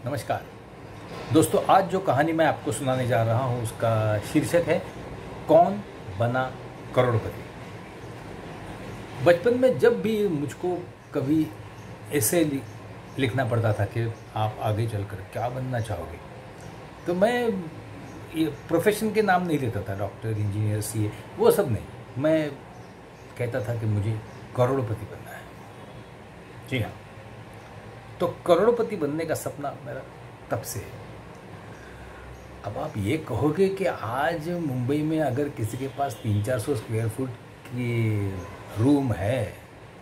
नमस्कार दोस्तों, आज जो कहानी मैं आपको सुनाने जा रहा हूँ उसका शीर्षक है कौन बना करोड़पति। बचपन में जब भी मुझको कभी ऐसे लिखना पड़ता था कि आप आगे चलकर क्या बनना चाहोगे, तो मैं ये प्रोफेशन के नाम नहीं लेता था, डॉक्टर, इंजीनियर, सीए, वो सब नहीं। मैं कहता था कि मुझे करोड़पति बनना है। जी हाँ, तो करोड़पति बनने का सपना मेरा तब से है। अब आप ये कहोगे कि आज मुंबई में अगर किसी के पास 300-400 स्क्वायर फुट की रूम है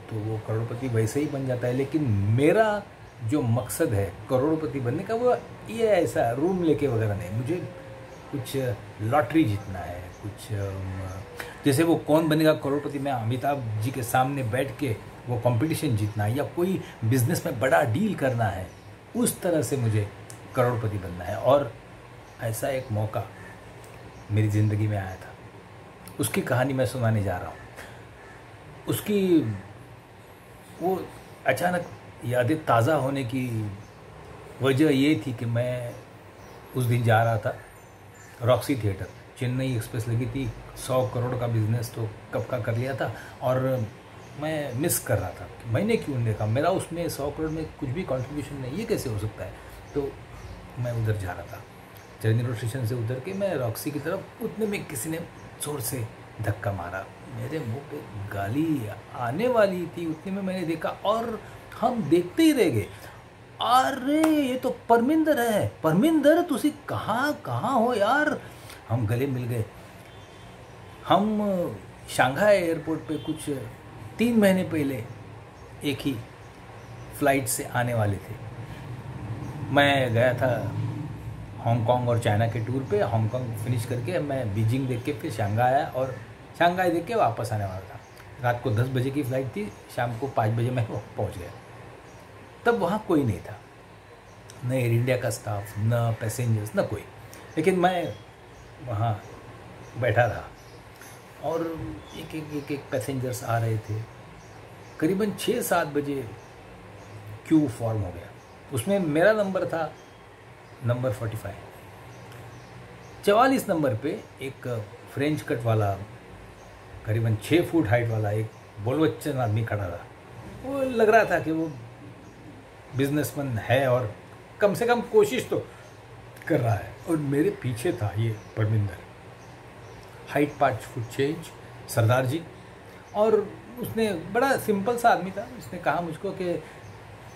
तो वो करोड़पति वैसे ही बन जाता है, लेकिन मेरा जो मकसद है करोड़पति बनने का वो ये ऐसा रूम लेके वगैरह नहीं। मुझे कुछ लॉटरी जीतना है, कुछ जैसे वो कौन बनेगा करोड़पति में अमिताभ जी के सामने बैठ के वो कंपटीशन जीतना है, या कोई बिजनेस में बड़ा डील करना है, उस तरह से मुझे करोड़पति बनना है। और ऐसा एक मौका मेरी ज़िंदगी में आया था, उसकी कहानी मैं सुनाने जा रहा हूँ। उसकी वो अचानक यादें ताज़ा होने की वजह ये थी कि मैं उस दिन जा रहा था रॉक्सी थिएटर, चेन्नई एक्सप्रेस लगी थी। 100 करोड़ का बिजनेस तो कब का कर लिया था और मैं मिस कर रहा था कि मैंने क्यों नहीं देखा, मेरा उसमें 100 करोड़ में कुछ भी कंट्रीब्यूशन नहीं, ये कैसे हो सकता है। तो मैं उधर जा रहा था, चेन्नई रोड स्टेशन से उतर के मैं रॉक्सी की तरफ, उतने में किसी ने जोर से धक्का मारा, मेरे मुंह पे गाली आने वाली थी। उतने में मैंने देखा और हम देखते ही रह गए। अरे ये तो परमिंदर है, परमिंदर तुसी कहाँ हो यार। हम गले मिल गए। हम शंघाई एयरपोर्ट पे कुछ 3 महीने पहले एक ही फ्लाइट से आने वाले थे। मैं गया था हांगकांग और चाइना के टूर पे। हांगकांग फिनिश करके मैं बीजिंग देख के फिर शंघाई आया और शंघाई देख के वापस आने वाला था। रात को 10 बजे की फ़्लाइट थी, शाम को 5 बजे मैं पहुंच गया। तब वहाँ कोई नहीं था, न एयर इंडिया का स्टाफ, न पैसेंजर्स, न कोई। लेकिन मैं वहाँ बैठा रहा और एक पैसेंजर्स आ रहे थे। करीबन 6-7 बजे क्यू फॉर्म हो गया। उसमें मेरा नंबर था नंबर 45। 44 नंबर पे एक फ्रेंच कट वाला, करीबन 6 फुट हाइट वाला एक बोलबच्चन आदमी खड़ा था। वो लग रहा था कि वो बिजनेसमैन है और कम से कम कोशिश तो कर रहा है। और मेरे पीछे था ये परमिंदर, हाइट 5 फुट 6 इंच, सरदार जी। और उसने, बड़ा सिंपल सा आदमी था, उसने कहा मुझको कि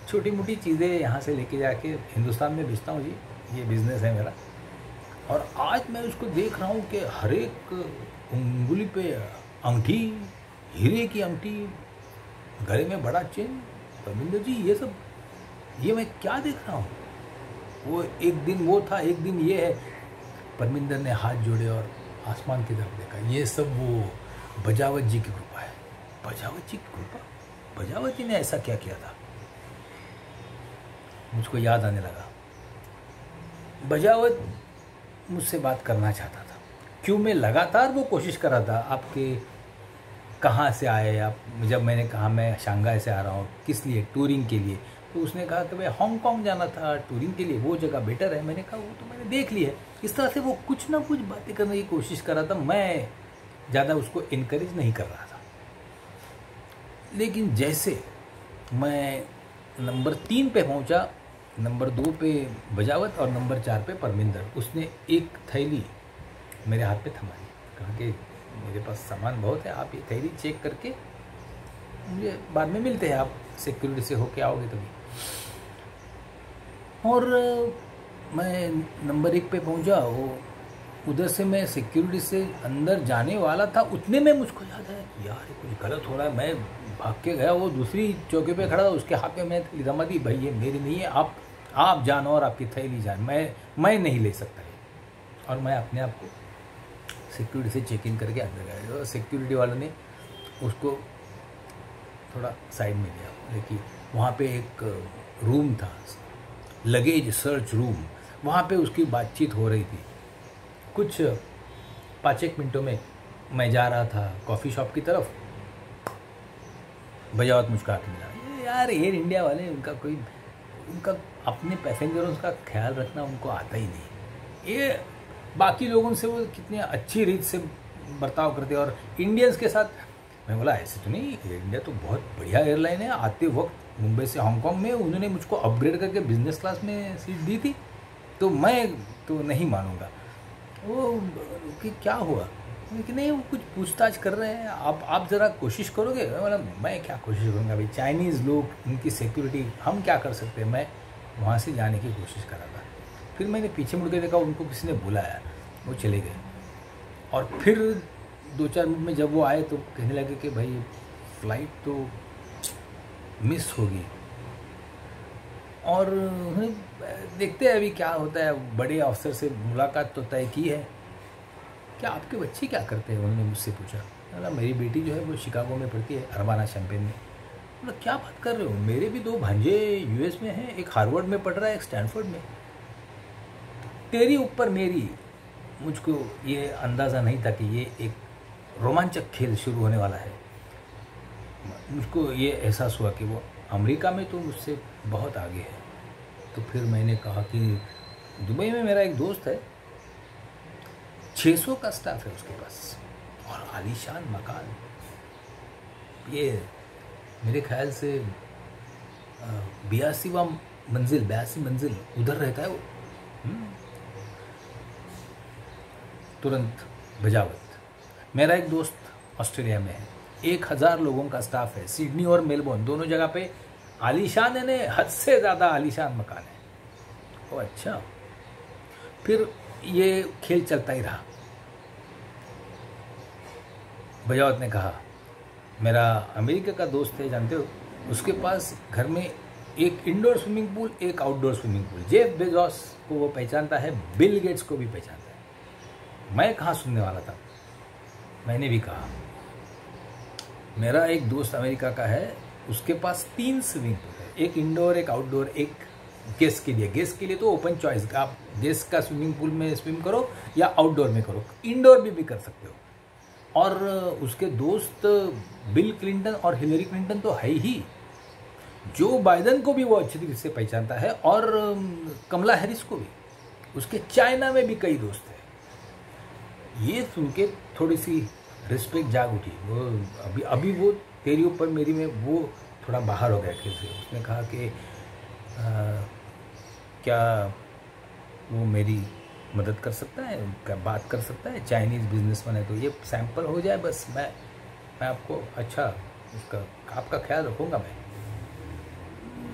छोटी मोटी चीज़ें यहाँ से लेके जाके हिंदुस्तान में बेचता हूँ जी, ये बिज़नेस है मेरा। और आज मैं उसको देख रहा हूँ कि हर एक उंगली पे अंगूठी, हीरे की अंगूठी, गले में बड़ा चेन। परमिंदर जी ये मैं क्या देख रहा हूँ। वो एक दिन वो था, एक दिन ये है। परमिंदर ने हाथ जोड़े और आसमान की तरफ देखा। ये सब वो बजावत जी की कृपा है। बजावत जी की कृपा? बजावत जी ने ऐसा क्या किया था? मुझको याद आने लगा। बजावत मुझसे बात करना चाहता था। क्यों? मैं लगातार वो कोशिश कर रहा था, आपके कहाँ से आए आप। जब मैंने कहा मैं शंघाई से आ रहा हूँ, किस लिए? टूरिंग के लिए। तो उसने कहा कि भाई हांगकांग जाना था टूरिंग के लिए, वो जगह बेटर है। मैंने कहा वो तो मैंने देख ली है। इस तरह से वो कुछ ना कुछ बातें करने की कोशिश कर रहा था। मैं ज़्यादा उसको इनकरेज नहीं कर रहा था। लेकिन जैसे मैं नंबर 3 पे पहुंचा, नंबर 2 पे बजावत और नंबर 4 पे परमिंदर, उसने एक थैली मेरे हाथ पे थमा दी। कहा कि मेरे पास सामान बहुत है, आप ये थैली चेक करके मुझे बाद में मिलते हैं, आप सिक्योरिटी से होके आओगे तभी। और मैं नंबर 1 पे पहुंचा। वो उधर से मैं सिक्योरिटी से अंदर जाने वाला था, उतने में मुझको याद आया कि यार कुछ गलत हो रहा है। मैं भाग के गया, वो दूसरी चौके पे खड़ा था, उसके हाथ में मैं थैली थमा दी। भाई ये मेरी नहीं है, आप जानो और आपकी थैली जान, मैं नहीं ले सकता है। और मैं अपने आप को सिक्योरिटी से चेक इन करके अंदर गया। सिक्योरिटी वालों ने उसको थोड़ा साइड में लिया, लेकिन वहाँ पे एक रूम था, लगेज सर्च रूम। वहाँ पे उसकी बातचीत हो रही थी। कुछ 5-1 मिनटों में मैं जा रहा था कॉफ़ी शॉप की तरफ। बजावत मुझको आके मिला। यार एयर इंडिया वाले, उनका कोई उनका अपने पैसेंजरों का ख्याल रखना उनको आता ही नहीं। ये बाकी लोगों से वो कितनी अच्छी रीत से बर्ताव करते हैं, और इंडियंस के साथ मैं बोला ऐसे तो नहीं, इंडिया तो बहुत बढ़िया एयरलाइन है। आते वक्त मुंबई से हांगकांग में उन्होंने मुझको अपग्रेड करके बिजनेस क्लास में सीट दी थी, तो मैं तो नहीं मानूंगा। वो कि क्या हुआ कि नहीं, वो कुछ पूछताछ कर रहे हैं, आप ज़रा कोशिश करोगे। मतलब मैं क्या कोशिश करूँगा भाई, चाइनीज़ लोग, उनकी सिक्योरिटी, हम क्या कर सकते हैं। मैं वहाँ से जाने की कोशिश कर रहा था, फिर मैंने पीछे मुड़ के देखा, उनको किसी ने बुलाया, वो चले गए। और फिर 2-4 मिनट में जब वो आए तो कहने लगे कि भाई फ़्लाइट तो मिस होगी, और देखते हैं अभी क्या होता है। बड़े अफसर से मुलाकात तो तय की है। क्या आपके बच्चे क्या करते हैं, उन्होंने मुझसे पूछा। बोला मेरी बेटी जो है वो शिकागो में पढ़ती है, अरबाना शैम्पेन में। बोला क्या बात कर रहे हो, मेरे भी 2 भांजे यूएस में हैं, एक हार्वर्ड में पढ़ रहा है, एक स्टैनफोर्ड में। तेरी ऊपर मेरी, मुझको ये अंदाज़ा नहीं था कि ये एक रोमांचक खेल शुरू होने वाला है। मुझको ये एहसास हुआ कि वो अमेरिका में तो मुझसे बहुत आगे है। तो फिर मैंने कहा कि दुबई में मेरा एक दोस्त है, 600 का स्टाफ है उसके पास, और आलीशान मकान। ये मेरे ख्याल से 82वां मंजिल, 82 मंजिल उधर रहता है वो। तुरंत बजावत। मेरा एक दोस्त ऑस्ट्रेलिया में है, 1000 लोगों का स्टाफ है, सिडनी और मेलबोर्न दोनों जगह पे आलीशान है, हद से ज़्यादा आलीशान मकान है। ओ अच्छा। फिर ये खेल चलता ही रहा। बजावत ने कहा मेरा अमेरिका का दोस्त है, जानते हो, उसके पास घर में एक इंडोर स्विमिंग पूल, एक outdoor swimming pool. Jeff Bezos को वो पहचानता है, बिल गेट्स को भी पहचानता है। मैं कहाँ सुनने वाला था, मैंने भी कहा मेरा एक दोस्त अमेरिका का है, उसके पास 3 स्विमिंग पूल है, एक इंडोर, एक आउटडोर, एक गेस्ट के लिए। गेस्ट के लिए तो ओपन चॉइस, आप गेस्ट का स्विमिंग पूल में स्विम करो या आउटडोर में करो, इंडोर भी कर सकते हो। और उसके दोस्त बिल क्लिंटन और हिलरी क्लिंटन तो है ही, जो बाइडन को भी वो अच्छी तरीके से पहचानता है, और कमला हैरिस को भी। उसके चाइना में भी कई दोस्त हैं। ये सुन के थोड़ी सी रिस्पेक्ट जाग उठी। वो अभी वो तेरी ऊपर मेरी में वो थोड़ा बाहर हो गया खेल से। उसने कहा कि क्या वो मेरी मदद कर सकता है, क्या बात कर सकता है, चाइनीज़ बिजनेसमैन है, तो ये सैंपल हो जाए बस, मैं आपको अच्छा उसका आपका ख्याल रखूँगा।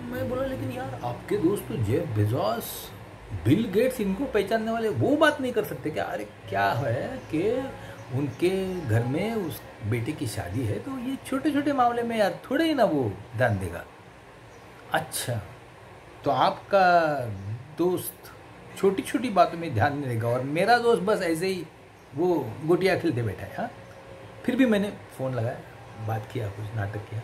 मैं बोला लेकिन यार आपके दोस्त तो जेफ बेजोस, बिल गेट्स, इनको पहचानने वाले वो बात नहीं कर सकते क्या? अरे क्या है कि उनके घर में उस बेटे की शादी है, तो ये छोटे छोटे मामले में यार थोड़े ही ना वो ध्यान देगा। अच्छा, तो आपका दोस्त छोटी छोटी बातों में ध्यान नहीं देगा, और मेरा दोस्त बस ऐसे ही वो गोटियाँ खेलते बैठा है। हाँ, फिर भी मैंने फ़ोन लगाया, बात किया, कुछ नाटक किया,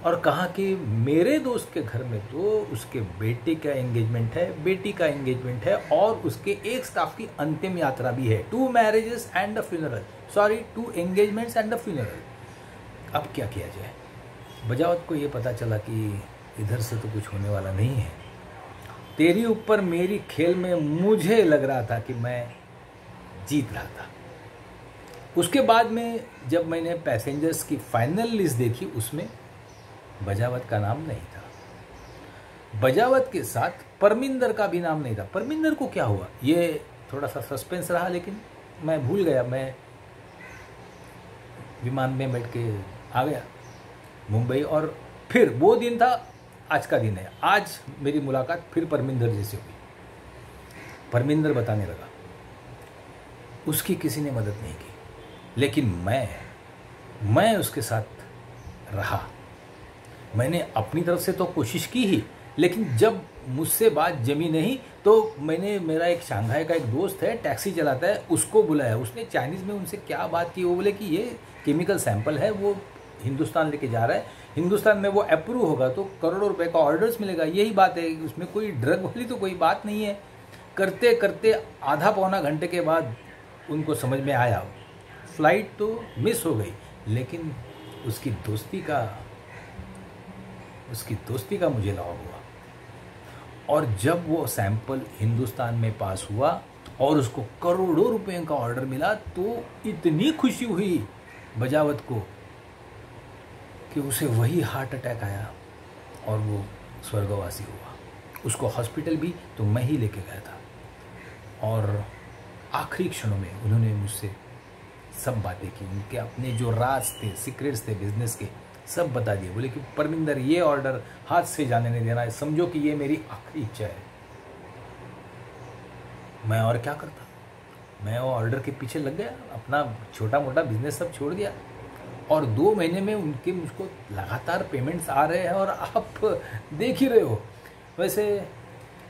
और कहा कि मेरे दोस्त के घर में तो उसके बेटे का एंगेजमेंट है, बेटी का एंगेजमेंट है, और उसके एक स्टाफ की अंतिम यात्रा भी है। 2 marriages and a funeral, sorry 2 engagements and a funeral. अब क्या किया जाए? बजावत को ये पता चला कि इधर से तो कुछ होने वाला नहीं है। तेरी ऊपर मेरी खेल में मुझे लग रहा था कि मैं जीत रहा था। उसके बाद में जब मैंने पैसेंजर्स की फाइनल लिस्ट देखी, उसमें बजावत का नाम नहीं था। बजावत के साथ परमिंदर का भी नाम नहीं था। परमिंदर को क्या हुआ, ये थोड़ा सा सस्पेंस रहा, लेकिन मैं भूल गया। मैं विमान में बैठ के आ गया मुंबई, और फिर वो दिन था, आज का दिन है। आज मेरी मुलाकात फिर परमिंदर जी से हुई। परमिंदर बताने लगा उसकी किसी ने मदद नहीं की, लेकिन मैं उसके साथ रहा। मैंने अपनी तरफ से तो कोशिश की ही, लेकिन जब मुझसे बात जमी नहीं तो मैंने, मेरा एक शंघाई का एक दोस्त है, टैक्सी चलाता है, उसको बुलाया। उसने चाइनीज़ में उनसे क्या बात की, वो बोले कि ये केमिकल सैंपल है, वो हिंदुस्तान लेके जा रहा है, हिंदुस्तान में वो अप्रूव होगा तो करोड़ों रुपए का ऑर्डर्स मिलेगा। यही बात है, उसमें कोई ड्रग वाली तो कोई बात नहीं है। करते करते आधा पौना घंटे के बाद उनको समझ में आया, फ्लाइट तो मिस हो गई, लेकिन उसकी दोस्ती का मुझे लाभ हुआ। और जब वो सैंपल हिंदुस्तान में पास हुआ और उसको करोड़ों रुपए का ऑर्डर मिला तो इतनी खुशी हुई बजावत को कि उसे वही हार्ट अटैक आया और वो स्वर्गवासी हुआ। उसको हॉस्पिटल भी तो मैं ही लेके गया था और आखिरी क्षणों में उन्होंने मुझसे सब बातें की, उनके अपने जो राज थे, सीक्रेट्स थे बिजनेस के, सब बता दिए। बोले कि परमिंदर ये ऑर्डर हाथ से जाने नहीं देना है, समझो कि ये मेरी आखिरी इच्छा है। मैं और क्या करता, मैं वो ऑर्डर के पीछे लग गया, अपना छोटा मोटा बिजनेस सब छोड़ दिया और 2 महीने में उनके मुझको लगातार पेमेंट्स आ रहे हैं और आप देख ही रहे हो। वैसे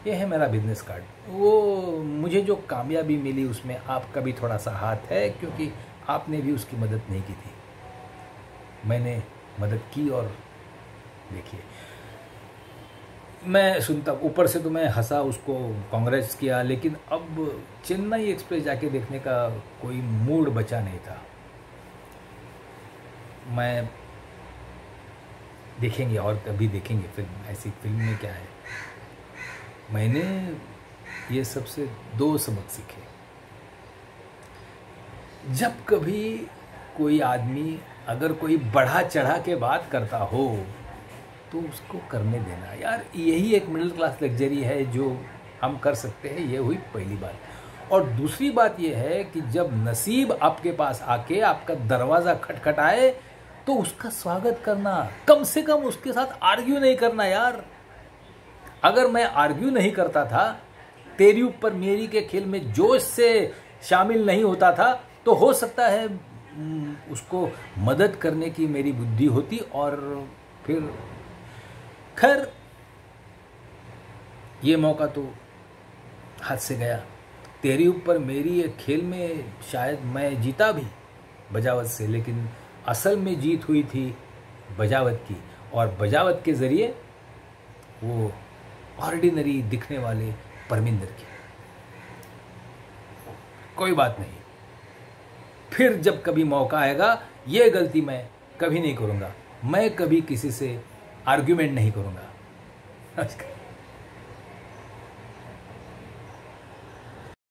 ये है मेरा बिजनेस कार्ड। वो मुझे जो कामयाबी मिली उसमें आपका भी थोड़ा सा हाथ है, क्योंकि आपने भी उसकी मदद नहीं की थी, मैंने मदद की। और देखिए, मैं सुनता ऊपर से तो मैं हंसा, उसको कांग्रेस किया, लेकिन अब चेन्नई एक्सप्रेस जाके देखने का कोई मूड बचा नहीं था। मैं देखेंगे और कभी देखेंगे फिल्म, ऐसी फिल्म में क्या है। मैंने ये सबसे 2 सबक सीखे। जब कभी कोई आदमी अगर कोई बढ़ा चढ़ा के बात करता हो तो उसको करने देना यार, यही एक मिडिल क्लास लग्जरी है जो हम कर सकते हैं। ये हुई पहली बात। और दूसरी बात ये है कि जब नसीब आपके पास आके आपका दरवाज़ा खटखटाए तो उसका स्वागत करना, कम से कम उसके साथ आर्ग्यू नहीं करना यार। अगर मैं आर्ग्यू नहीं करता था, तेरी ऊपर मेरी के खेल में जोश से शामिल नहीं होता था, तो हो सकता है उसको मदद करने की मेरी बुद्धि होती और फिर खैर ये मौका तो हाथ से गया। तेरी ऊपर मेरी ये खेल में शायद मैं जीता भी बजावत से, लेकिन असल में जीत हुई थी बजावत की, और बजावत के ज़रिए वो ऑर्डिनरी दिखने वाले परमिंदर की। कोई बात नहीं, फिर जब कभी मौका आएगा ये गलती मैं कभी नहीं करूँगा। मैं कभी किसी से आर्ग्यूमेंट नहीं करूँगा।